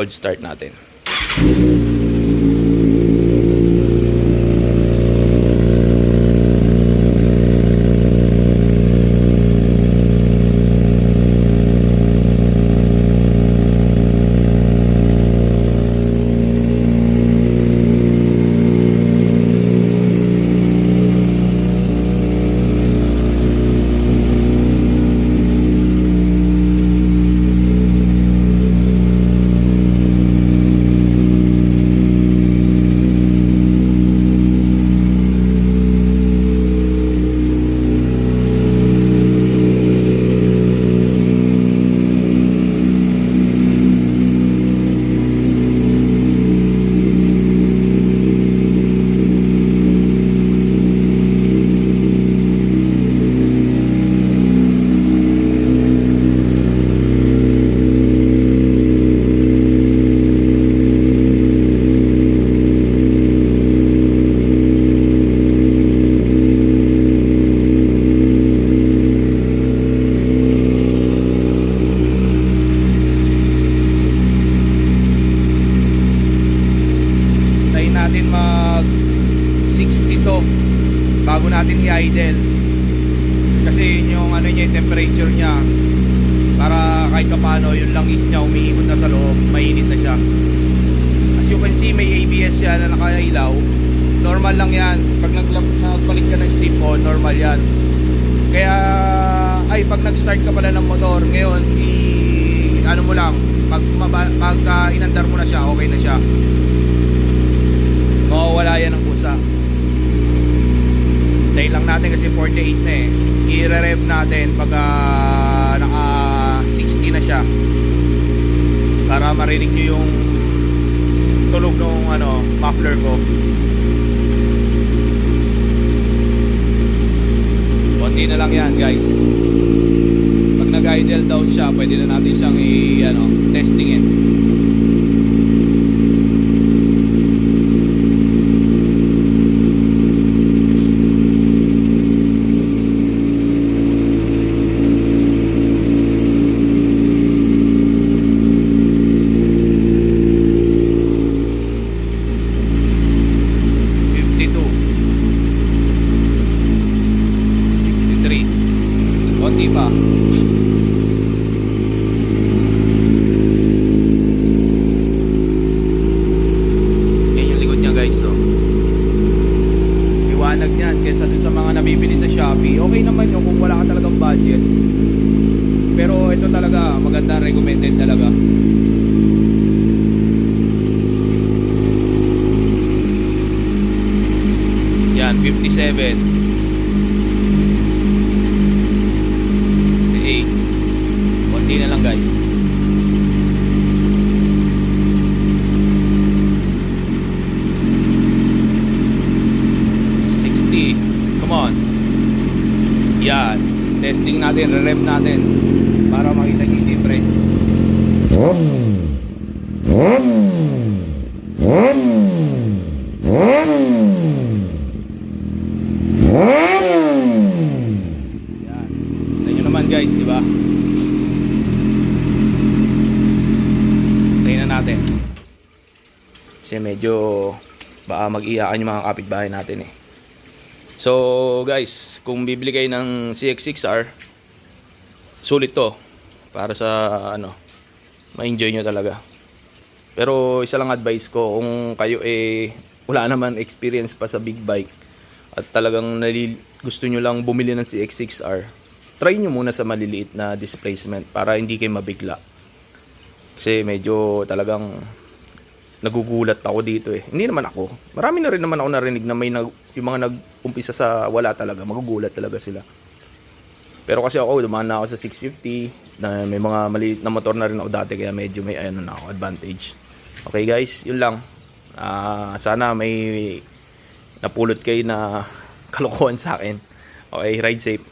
Cold start natin. Natin mag 62 bago natin i-idle kasi yun yung ano niya, yung temperature niya, para kahit paano yung langis niya umiikot na sa loob, mainit na siya. As you can see, may ABS yan na nakailaw. Normal lang yan pag nagpalit ka ng slip on, normal yan. Kaya ay pag nag-start ka pala ng motor ngayon, ano mo lang, pag inandar mo na siya, okay na siya, mawawala yan ng kusa. Dahil lang natin kasi 48 na eh. I-rev natin pag naka 60 na siya, para marinig nyo yung tulog ng muffler ko. Konti na lang yan guys. Pag nag-idle down siya, pwede na natin siyang testingin. Konti pa. Yan yung likod niya guys, so liwanag yan kesa sa mga nabibili sa Shopee. Okay naman yung kung wala ka talagang budget, pero ito talaga maganda, recommended talaga. Yan, 57. Konti na lang guys. 60. Come on. Yan. Testing natin, re-rev natin para makita niyo yung difference. Yan. Tignan nyo naman guys, di ba? Natin kasi medyo baka mag-iyakan yung mga kapitbahay natin eh. So guys, kung bibili kayo ng CX-6R, sulit to para sa ma-enjoy nyo talaga. Pero isa lang advice ko, kung kayo wala naman experience pa sa big bike at talagang gusto nyo lang bumili ng CX-6R, try nyo muna sa maliliit na displacement para hindi kayo mabigla. Kasi medyo talagang nagugulat ako dito eh. Hindi naman ako. Marami na rin naman ako narinig na yung mga nag-umpisa sa wala talaga, magugulat talaga sila. Pero kasi ako, dumaan na ako sa 650, na may mga maliit na motor na rin ako dati, kaya medyo may na ako, advantage. Okay guys, yun lang. Sana may napulot kayo na kalokohan sa akin. Okay, ride safe.